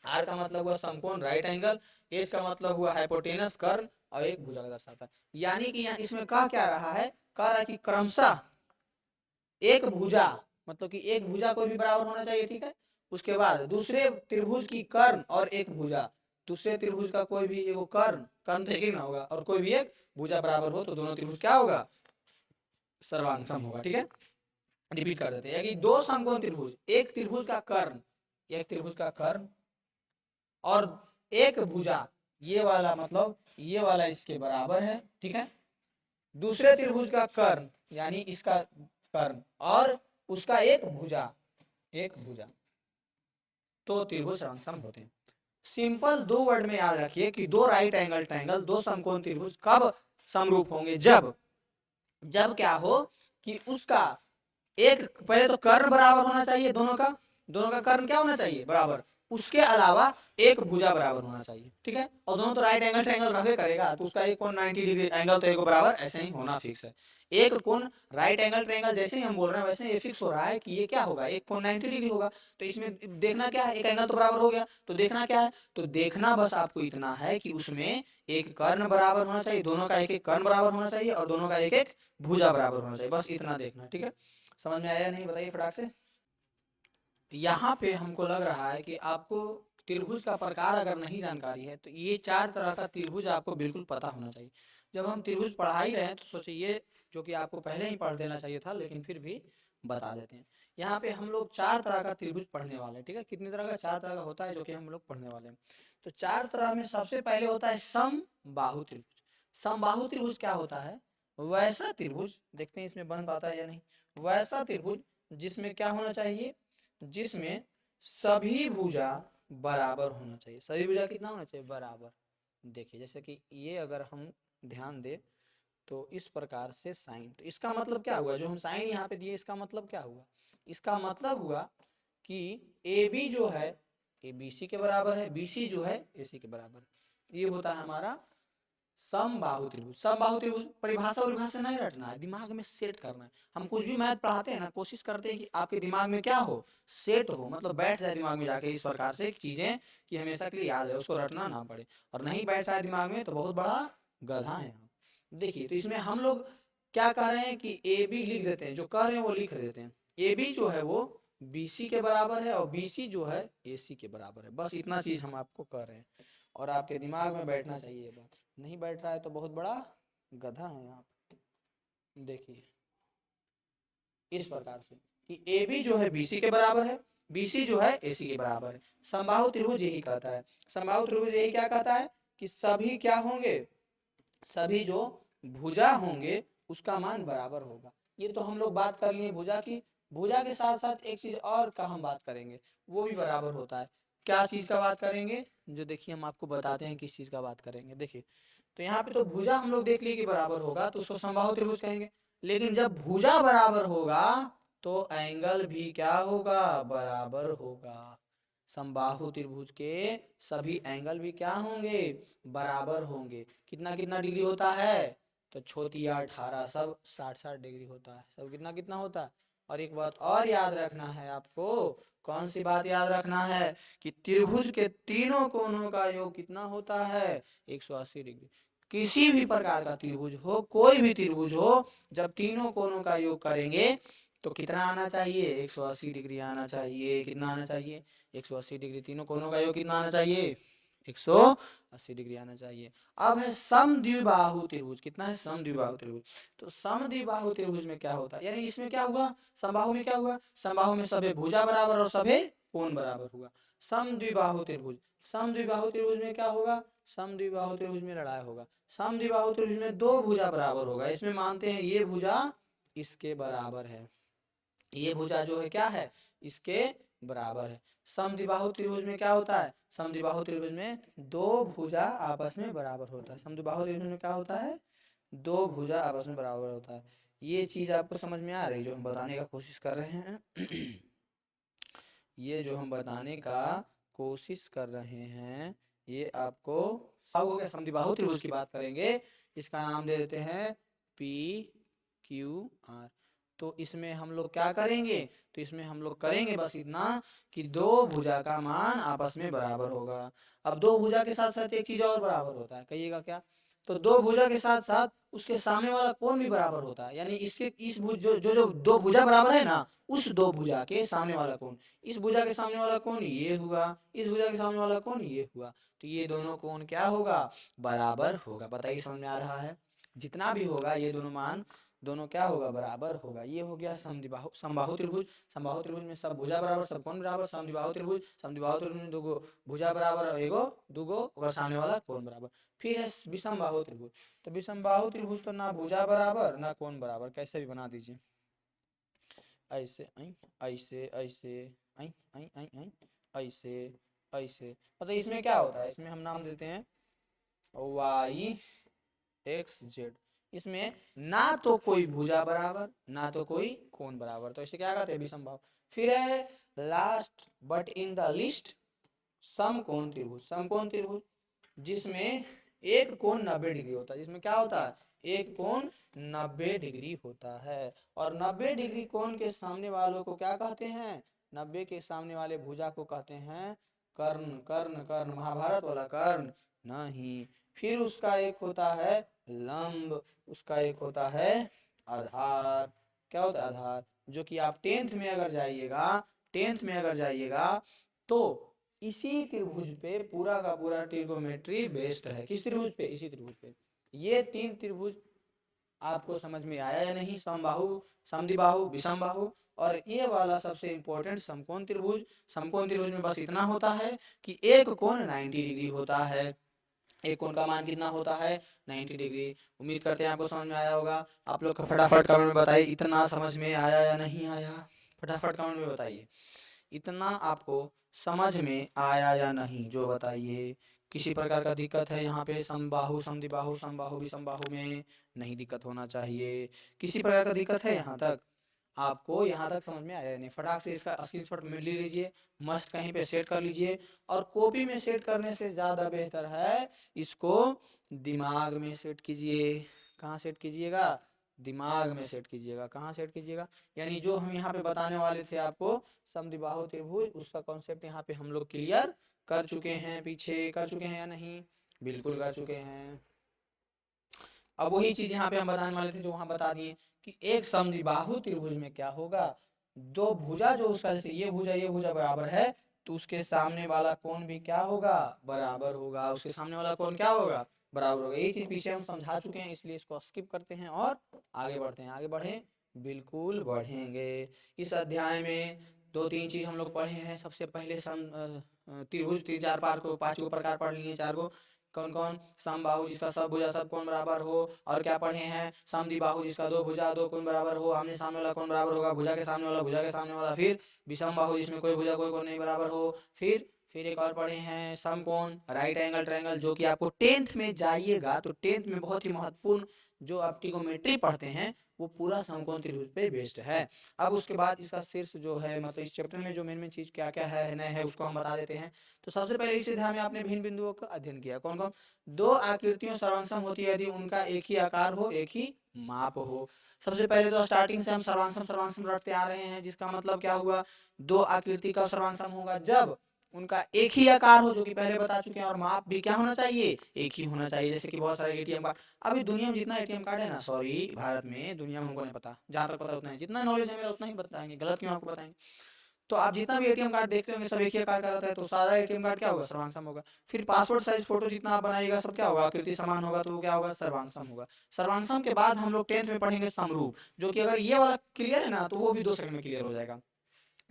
आर का मतलब हुआ समकोण राइट एंगल, एस का मतलब हुआ हाइपोटेनस कर्ण और एक भुजा का दर्शाता है। यानी कि यहाँ इसमें कह क्या रहा है, कह रहा है कि क्रमशः एक भुजा, मतलब कि एक भुजा कोई भी बराबर होना चाहिए, ठीक है। उसके बाद दूसरे त्रिभुज की कर्ण और एक भुजा, दूसरे त्रिभुज का कोई भी एगो कर्ण, कर्ण तो एक ही ना होगा, और कोई भी एक भुजा बराबर हो तो दोनों त्रिभुज क्या होगा, सर्वांगसम होगा, ठीक है। रिपीट कर देते हैं कि दो समकोण त्रिभुज, एक त्रिभुज का कर्ण, एक त्रिभुज का कर्ण और एक भुजा, ये वाला मतलब ये वाला इसके बराबर है, ठीक है। दूसरे त्रिभुज का कर्ण यानी इसका कर्ण और उसका एक भुजा, एक भुजा, तो त्रिभुज सर्वांगसम होते हैं। सिंपल दो वर्ड में याद रखिए कि दो राइट एंगल ट्रायंगल, दो समकोण त्रिभुज कब समरूप होंगे, जब जब क्या हो कि उसका एक, पहले तो कर्ण बराबर होना चाहिए दोनों का, दोनों का कर्ण क्या होना चाहिए, बराबर, उसके अलावा एक भुजा बराबर होना चाहिए, ठीक है। और दोनों तो राइट एंगल ट्रायंगल रहबे करेगा, तो उसका एक कोण 90 डिग्री एंगल तो एक बराबर ऐसे ही होना फिक्स है। एक कोण राइट एंगल ट्रायंगल जैसे ही हम बोल रहे हैं वैसे ये फिक्स हो रहा है कि ये क्या होगा, एक कोण 90 डिग्री होगा। तो इसमें देखना क्या है, एक एंगल तो बराबर हो गया, तो देखना क्या है, तो देखना बस आपको इतना है कि उसमें एक कर्ण बराबर होना चाहिए, दोनों का एक एक कर्ण बराबर होना चाहिए और दोनों का एक एक भुजा बराबर होना चाहिए, बस इतना देखना, ठीक है। समझ में आया नहीं, बताइए फटाक से। यहाँ पे हमको लग रहा है कि आपको त्रिभुज का प्रकार अगर नहीं जानकारी है तो ये चार तरह का त्रिभुज आपको बिल्कुल पता होना चाहिए। जब हम त्रिभुज पढ़ा ही रहे हैं तो सोचिए, जो कि आपको पहले ही पढ़ देना चाहिए था, लेकिन फिर भी बता देते हैं। यहाँ पे हम लोग चार तरह का त्रिभुज पढ़ने वाले हैं, ठीक है। कितनी तरह का, चार तरह का होता है जो कि हम लोग पढ़ने वाले हैं। तो चार तरह में सबसे पहले होता है समबाहु त्रिभुज। समबाहु त्रिभुज क्या होता है, वैसा त्रिभुज, देखते हैं इसमें बन पाता है या नहीं, वैसा त्रिभुज जिसमें क्या होना चाहिए, जिसमें सभी भुजा बराबर होना चाहिए। सभी भुजा कितना होना चाहिए, बराबर। देखिए जैसे कि ये अगर हम ध्यान दे तो इस प्रकार से साइन, तो इसका मतलब क्या हुआ, जो हम साइन यहाँ पे दिए इसका मतलब क्या हुआ, इसका मतलब हुआ कि ए बी जो है ए बी सी के बराबर है, बी सी जो है ए सी के बराबर है। ये होता है हमारा समबाहु त्रिभुज। समबाहु त्रिभुज परिभाषा परिभाषा नहीं रटना है, दिमाग में सेट करना है। हम कुछ भी मैथ पढ़ाते हैं ना, कोशिश करते हैं कि आपके दिमाग में क्या हो, सेट हो, मतलब बैठ जाए दिमाग में जाके इस प्रकार से चीजें कि हमेशा के लिए याद रहे, उसको रटना ना पड़े। और नहीं बैठ रहा है दिमाग में तो बहुत बड़ा गधा है आप। देखिए तो इसमें हम लोग क्या कह रहे हैं कि ए बी लिख देते हैं, जो कह रहे हैं वो लिख देते हैं। ए बी जो है वो बी सी के बराबर है और बी सी जो है ए सी के बराबर है, बस इतना चीज हम आपको कह रहे हैं और आपके दिमाग में बैठना चाहिए ये बात। नहीं बैठ रहा है तो बहुत बड़ा गधा है आप। देखिए इस प्रकार से कि AB जो है BC के बराबर है, BC जो है AC के बराबर है। समबाहु त्रिभुज यही कहता है, समबाहु त्रिभुज यही क्या कहता है कि सभी क्या होंगे, सभी जो भुजा होंगे उसका मान बराबर होगा। ये तो हम लोग बात कर लिए भुजा की, भुजा के साथ साथ एक चीज और का हम बात करेंगे, वो भी बराबर होता है। क्या चीज का बात करेंगे, जो देखिए हम आपको बताते हैं किस चीज का बात करेंगे। देखिए तो यहाँ पे तो भुजा हम लोग देख लिए कि बराबर होगा तो उसको समबाहु त्रिभुज कहेंगे, लेकिन जब भुजा बराबर होगा तो एंगल भी क्या होगा, बराबर होगा। समबाहु त्रिभुज के सभी एंगल भी क्या होंगे, बराबर होंगे। कितना कितना डिग्री होता है, तो छोटी 18, सब 60-60 डिग्री होता है, सब कितना कितना होता है। और एक बात और याद रखना है आपको, कौन सी बात याद रखना है कि त्रिभुज के तीनों कोनों का योग कितना होता है, 180 डिग्री। किसी भी प्रकार का त्रिभुज हो, कोई भी त्रिभुज हो, जब तीनों कोनों का योग करेंगे तो कितना आना चाहिए, 180 डिग्री आना चाहिए। कितना आना चाहिए, 180 डिग्री। तीनों कोनों का योग कितना आना चाहिए, 180 डिग्री आना चाहिए। अब है समद्विबाहु त्रिभुज, कितना है, समद्विबाहु त्रिभुज। तो समद्विबाहु त्रिभुज में क्या होता है, यानी इसमें क्या हुआ, समबाहु में क्या हुआ, समबाहु में सभे भुजा बराबर और सभे कोण बराबर हुआ। समद्विबाहु त्रिभुज, समद्विबाहु त्रिभुज में क्या होगा, समद्विबाहु त्रिभुज में लड़ाई होगा। समद्विबाहु त्रिभुज में दो भुजा बराबर होगा, इसमें मानते हैं ये भुजा इसके बराबर है, ये भुजा जो है क्या है, इसके बराबर है। समद्विबाहु त्रिभुज में क्या होता है, समद्विबाहु त्रिभुज में दो भुजा आपस में बराबर होता है। समद्विबाहु त्रिभुज में क्या होता है, दो भुजा आपस में बराबर होता है। ये चीज आपको समझ में आ रही जो हम बताने का कोशिश कर रहे हैं ये जो हम बताने का कोशिश कर रहे हैं ये आपको सब हो गया। समद्विबाहु त्रिभुज की बात करेंगे, इसका नाम दे देते हैं PQR। तो इसमें हम लोग क्या करेंगे, तो इसमें हम लोग करेंगे बस इतना कि दो भुजा का मान आपस में बराबर होगा। अब दो भुजा के साथ साथ एक चीज और बराबर होता है, कहिएगा क्या, तो दो भुजा के साथ साथ उसके सामने वाला कोण भी बराबर होता है। यानी इसके इस भुज जो दो भुजा बराबर है ना, उस दो भुजा के सामने वाला कोण, इस भुजा के सामने वाला कोण ये हुआ, इस भुजा के सामने वाला कोण ये हुआ, तो ये दोनों कोण क्या होगा, बराबर होगा। बताइए समझ में आ रहा है, जितना भी होगा ये दोनों मान दोनों क्या होगा, बराबर होगा। ये हो गया समद्विबाहु समबाहु त्रिभुज। समबाहु त्रिभुज में सब भुजा बराबर सब कोण बराबर। समद्विबाहु त्रिभुज, समद्विबाहु त्रिभुज में दो भुजा बराबर और एगो दूगो और सामने वाला कोण बराबर। फिर है विषमबाहु त्रिभुज। तो विषमबाहु त्रिभुज तो ना भुजा बराबर ना कोण बराबर, कैसे भी बना दीजिए, ऐसे ऐसे ऐसे ऐसे ऐसे। मतलब इसमें क्या होता है, इसमें हम नाम देते हैं YXZ। इसमें ना तो कोई भुजा बराबर ना तो कोई कोण बराबर, तो इसे क्या कहते हैं, विषमबाहु। फिर है last but in the list समकोण त्रिभुज। समकोण त्रिभुज जिसमें एक कोण 90 डिग्री होता है, जिसमें क्या होता है, एक कोण 90 डिग्री होता है। और 90 डिग्री कोण के सामने वालों को क्या कहते हैं, 90 के सामने वाले भुजा को कहते हैं कर्ण। कर्ण कर्ण महाभारत वाला कर्ण नहीं। फिर उसका एक होता है लंब, उसका एक होता है आधार। क्या होता है, आधार, जो कि आप 10th में अगर जाइएगा, 10th में अगर जाइएगा तो इसी त्रिभुज पे पूरा का पूरा ट्रिगोमेट्री बेस्ड है। किस त्रिभुज पे, इसी त्रिभुज पे। ये तीन त्रिभुज आपको समझ में आया या नहीं, समबाहु समद्विबाहु विषमबाहु और ये वाला सबसे इंपॉर्टेंट समकोण त्रिभुज। समकोण त्रिभुज में बस इतना होता है कि एक कोण 90 डिग्री होता है। एक कोण का मान कितना होता है, 90 डिग्री। उम्मीद करते हैं आपको समझ में आया होगा। आप लोग फटाफट कमेंट में बताइए इतना समझ में आया या नहीं आया, फटाफट कमेंट में बताइए इतना आपको समझ में आया या नहीं, जो बताइए। किसी प्रकार का दिक्कत है यहाँ पे समबाहु समद्विबाहु समबाहु विषमबाहु में, नहीं दिक्कत होना चाहिए। किसी प्रकार का दिक्कत है यहाँ तक, आपको यहाँ तक समझ में आया या नहीं, फटाक से इसका स्क्रीनशॉट में ले लीजिए, मस्त कहीं पे सेट कर लीजिए। और कॉपी में सेट करने से ज़्यादा बेहतर है इसको दिमाग में सेट कीजिए। कहाँ सेट कीजिएगा, दिमाग में सेट कीजिएगा। कहाँ सेट कीजिएगा, यानी जो हम यहाँ पे बताने वाले थे आपको समद्विबाहु त्रिभुज, उसका कॉन्सेप्ट यहाँ पे हम लोग क्लियर कर चुके हैं। पीछे कर चुके हैं या नहीं, बिल्कुल कर चुके हैं। अब वही चीज यहाँ पे हम बताने वाले थे जो वहां बता दिए कि एक समद्विबाहु त्रिभुज में क्या होगा, दो भुजा जो उसका, जैसे ये भुजा बराबर है तो उसके सामने वाला कोण भी क्या होगा, बराबर होगा। उसके सामने वाला कोण क्या होगा, बराबर होगा। यही चीज पीछे हम समझा चुके हैं, इसलिए इसको स्किप करते हैं और आगे बढ़ते हैं। आगे बढ़े, बिल्कुल बढ़ेंगे। इस अध्याय में दो तीन चीज हम लोग पढ़े हैं। सबसे पहले त्रिभुज तीन चार पार को पांच को प्रकार पढ़ लिए, चार को कौन कौन, समबाहु जिसका सब भुजा सब कोण बराबर हो, और क्या पढ़े हैं, समद्विबाहु जिसका दो भुजा दो कोण बराबर हो, आमने सामने वाला कोण बराबर होगा, भुजा के सामने वाला भुजा के सामने वाला, फिर विषम बाहु जिसमें कोई भुजा कोई कोण नहीं बराबर हो, फिर एक और पढ़े हैं समकोण, राइट एंगल ट्रायंगल, जो कि आपको 10th में जाइएगा तो 10th में बहुत ही महत्वपूर्ण जो आप ट्रिगोनोमेट्री पढ़ते हैं वो पूरा समकोण त्रिभुज पे बेस्ड है। अब उसके बाद इसका शीर्ष जो है, मतलब इस चैप्टर में जो मेन चीज क्या क्या है नहीं है उसको हम बता देते हैं। तो सबसे पहले इस अध्याय में आपने भिन्न बिंदुओं का अध्ययन किया। कौन कौन, दो आकृतियों सर्वांगसम होती है यदि उनका एक ही आकार हो एक ही माप हो। सबसे पहले तो स्टार्टिंग से हम सर्वांगसम सर्वांगसम रटते आ रहे हैं, जिसका मतलब क्या हुआ, दो आकृति का सर्वांगसम होगा जब उनका एक ही आकार हो, जो कि पहले बता चुके हैं, और माप भी क्या होना चाहिए, एक ही होना चाहिए। जैसे कि बहुत सारे एटीएम कार्ड, अभी दुनिया में जितना एटीएम कार्ड है ना, सॉरी भारत में, दुनिया में हमको नहीं पता, जहाँ तक पता उतना है, जितना नॉलेज है मेरा उतना ही बताएंगे, गलत क्यों आपको बताएंगे। तो आप जितना भी एटीएम कार्ड देखते होंगे सब एक ही आकार का रहता है, तो सारा एटीएम कार्ड क्या होगा, सर्वांगसम होगा। फिर पासपोर्ट साइज फोटो जितना आप बनाइएगा सब क्या होगा, आकृति समान होगा, तो वो क्या होगा, सर्वांगसम होगा। सर्वांगसम के बाद हम लोग 10th में पढ़ेंगे समरूप, जो कि अगर ये वाला क्लियर है ना तो वो भी 2 सेकंड में क्लियर हो जाएगा।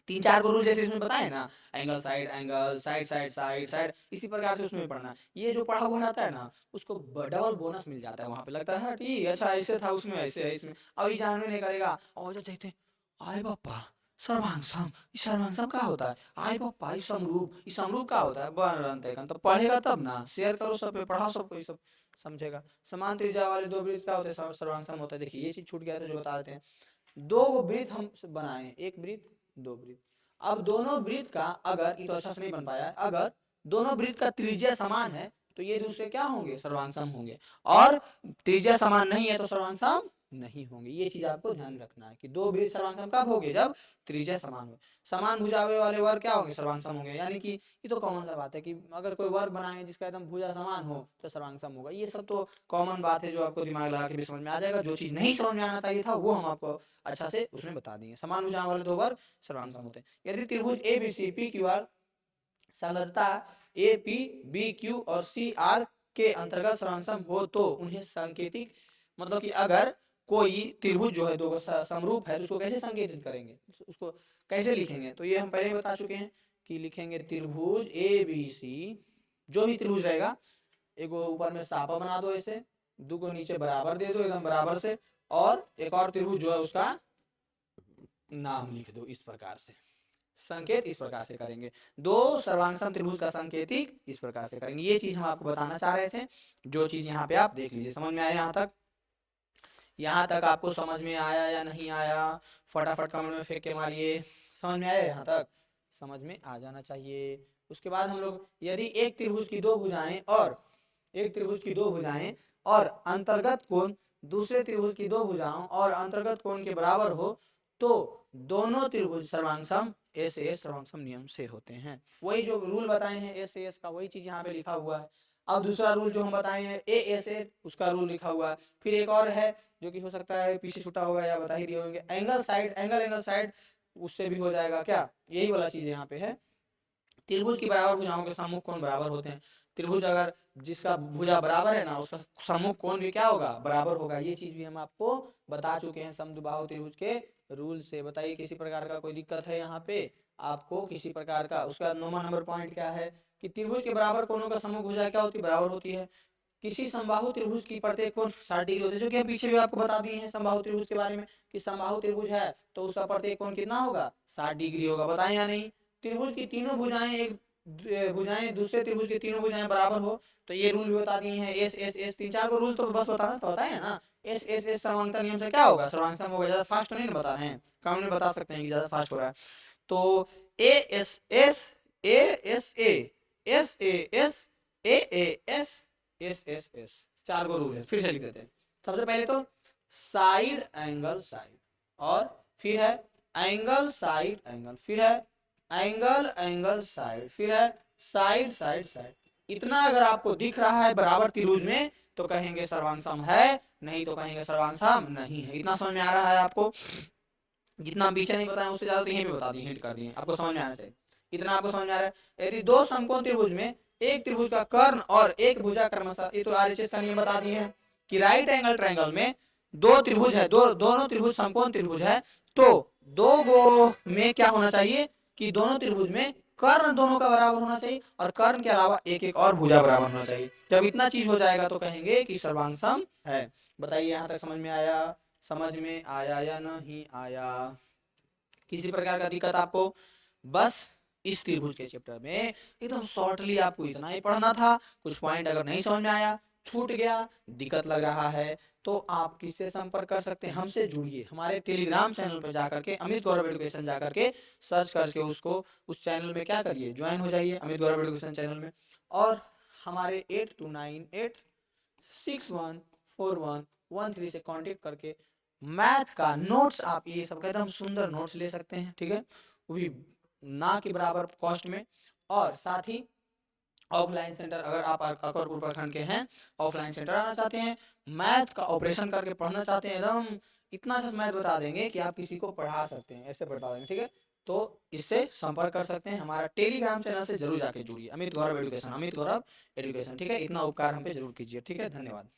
तीन चार को रूल जैसे इसमें बताए ना, angle side angle, side side side side, इसी प्रकार से उसमें भी पढ़ना। ये जो पढ़ा हुआ रहता है ना उसको डबल बोनस मिल जाता है, वहां पे लगता है ठीक अच्छा ऐसे था उसमें ऐसे है इसमें, अभी जानवे नहीं करेगा और जो चाहते आए पापा सर्वांगसम, इस सर्वांगसम क्या होता है, आए पापा इस समरूप, इस समरूप क्या होता है, बन तो पढ़ेगा तब ना, शेयर करो सब पे, पढ़ाओ सबको, ये सब समझेगा। समान त्रिज्या वाले दो वृत्त क्या होते हैं, सर्वांगसम होता है। देखिए ये चीज छूट गया था जो बता देते हैं। दो वृत्त हम बनाए, एक वृत्त दो वृत्त, अब दोनों वृत्त का अगर ये तो अच्छा से नहीं बन पाया, अगर दोनों वृत्त का त्रिज्या समान है तो ये दूसरे क्या होंगे, सर्वांगसम होंगे, और त्रिज्या समान नहीं है तो सर्वांगसम नहीं होंगे। ये चीज आपको ध्यान रखना है कि दो वृत्त सर्वांगसम कब होंगे, जब त्रिज्या समान हो। समान भुजाओं वाले वर्ग क्या होंगे, सर्वांगसम होंगे। यानी कि ये तो कॉमन सा बात है कि अगर कोई वर्ग बनाए जिसका एकदम भुजा समान हो तो सर्वांगसम होगा। ये सब तो कॉमन बात है जो आपको दिमाग लगा के भी समझ में आ जाएगा। जो चीज नहीं समझ में आना चाहिए था वो हम आपको अच्छा से उसमें बता दिए। समान भुजाओं वाले दो वर्ग सर्वांगसम होते हैं। यदि त्रिभुज A B C P Q R संगतता ए पी बी क्यू और सी आर के अंतर्गत सर्वांगसम हो तो उन्हें सांकेतिक, मतलब कि अगर कोई त्रिभुज जो है दो समरूप है तो उसको कैसे संकेतित करेंगे, उसको कैसे लिखेंगे, तो ये हम पहले ही बता चुके हैं कि लिखेंगे त्रिभुज ए बी सी, जो भी त्रिभुज रहेगा एक ऊपर में सापा बना दो ऐसे, दो को नीचे बराबर दे दो एकदम बराबर से, और एक और त्रिभुज जो है उसका नाम लिख दो। इस प्रकार से संकेत इस प्रकार से करेंगे, दो सर्वांगसम त्रिभुज का संकेतिक इस प्रकार से करेंगे। ये चीज हम आपको बताना चाह रहे थे, जो चीज यहाँ पे आप देख लीजिए। समझ में आया यहाँ तक, यहाँ तक आपको समझ में आया या नहीं आया, फटाफट कमेंट में फेंक के मारिए। समझ में आया यहाँ तक, समझ में आ जाना चाहिए। उसके बाद हम लोग यदि एक त्रिभुज की दो भुजाएं और एक त्रिभुज की दो भुजाएं और अंतर्गत कोण दूसरे त्रिभुज की दो भुजाओं और अंतर्गत कोण के बराबर हो तो दोनों त्रिभुज सर्वांगसम एस एस सर्वांगसम नियम से होते हैं। वही जो रूल बताए हैं एस एस का, वही चीज यहाँ पे लिखा हुआ है। अब दूसरा रूल जो हम बताए हैं ए एस ए, उसका रूल लिखा हुआ है। फिर एक और है जो कि हो सकता है पीछे छूटा होगा या बता ही दिए होंगे, angle side angle angle side, उससे भी हो जाएगा क्या, यही वाला चीज यहाँ पे है। त्रिभुज की बराबर भुजाओं के सम्मुख कोण बराबर होते हैं। त्रिभुज अगर जिसका भुजा बराबर है ना उसका सम्मुख कोण भी क्या होगा, बराबर होगा। ये चीज भी हम आपको बता चुके हैं समद्विबाहु त्रिभुज के रूल से। बताइए किसी प्रकार का कोई दिक्कत है यहाँ पे आपको, किसी प्रकार का। उसका 9वां नंबर पॉइंट क्या है कि त्रिभुज के बराबर कोणों का सम्मुख भुजा क्या होती है, बराबर होती है। किसी समबाहु त्रिभुज की प्रत्येक कोण 60 डिग्री होती है, जो कि हम पीछे भी आपको बता दिए हैं समबाहु त्रिभुज के बारे में कि समबाहु त्रिभुज है तो उसका प्रत्येक कोण कितना होगा, 60 डिग्री होगा। बताएं या नहीं। त्रिभुज की तीनों भुजाएं एक भुजाएं दूसरे त्रिभुज की तीनों भुजाएं बराबर हो तो ये रूल भी बता दिए हैं। एस एस एस, तीन चार को रूल तो बस बताना तो बताए ना। एस एस एस सर्वांगता नियम से क्या होगा, सर्वांगसम होगा। ज्यादा फास्ट तो नहीं बता रहे हैं, कमेंट में बता सकते हैं कि ज्यादा फास्ट हो रहा है। तो A S S A S A S A S A A S S S S, चार को रूल है, फिर से लिख देते हैं। सबसे पहले तो साइड एंगल साइड, और फिर है एंगल साइड एंगल, फिर है एंगल एंगल साइड, फिर है साइड साइड साइड। इतना अगर आपको दिख रहा है बराबर त्रिभुज में तो कहेंगे सर्वांगसम है, नहीं तो कहेंगे सर्वांगसम नहीं है। इतना समझ में आ रहा है आपको, जितना पीछे नहीं बताया उससे ज्यादा तो यहीं पे बता दिए, हिंट कर दिए, आपको समझ में आना चाहिए। इतना आपको समझ में आ रहा है। यदि दो समकोण त्रिभुज में एक त्रिभुज का कर्ण और एक भुजा क्रमशः, ये तो आरएचएस का नियम बता दिए हैं कि राइट एंगल ट्रायंगल में दो त्रिभुज है, दोनों त्रिभुज समकोण त्रिभुज है, तो दो गो में क्या होना चाहिए कि दोनों त्रिभुज में कर्ण दोनों का बराबर होना चाहिए और कर्ण के अलावा एक एक और भुजा बराबर होना चाहिए। जब इतना चीज हो जाएगा तो कहेंगे कि सर्वांग सम है। बताइए यहाँ तक समझ में आया? समझ में आया या नहीं आया? किसी प्रकार का दिक्कत आपको? बस इस त्रिभुज के चैप्टर में एकदम शॉर्टली आपको इतना ही पढ़ना था। कुछ पॉइंट अगर नहीं समझ में आया, छूट गया, दिक्कत लग रहा है, तो आप किससे संपर्क कर सकते हैं? हमसे जुड़िए। हमारे टेलीग्राम चैनल पर जाकर के अमित गौरव एजुकेशन जाकर के सर्च करके उसको उस चैनल में क्या करिए, ज्वाइन हो जाइए अमित गौरव एजुकेशन चैनल में। और हमारे 8298614113 से कांटेक्ट करके मैथ का नोट्स आप ये सब का एकदम सुंदर नोट्स ले सकते हैं, ठीक है, वो भी ना के बराबर कॉस्ट में। और साथ ही ऑफलाइन सेंटर, अगर आप अकबरपुर प्रखंड के हैं, ऑफलाइन सेंटर आना चाहते हैं, मैथ का ऑपरेशन करके पढ़ना चाहते हैं, एकदम इतना अच्छा मैथ बता देंगे कि आप किसी को पढ़ा सकते हैं, ऐसे बता देंगे, ठीक है। तो इससे संपर्क कर सकते हैं। हमारा टेलीग्राम चैनल से जरूर जाके जुड़िए, अमित गौरव एजुकेशन, अमित गौरव एजुकेशन, ठीक है। इतना उपकार हम पे जरूर कीजिए, ठीक है। धन्यवाद।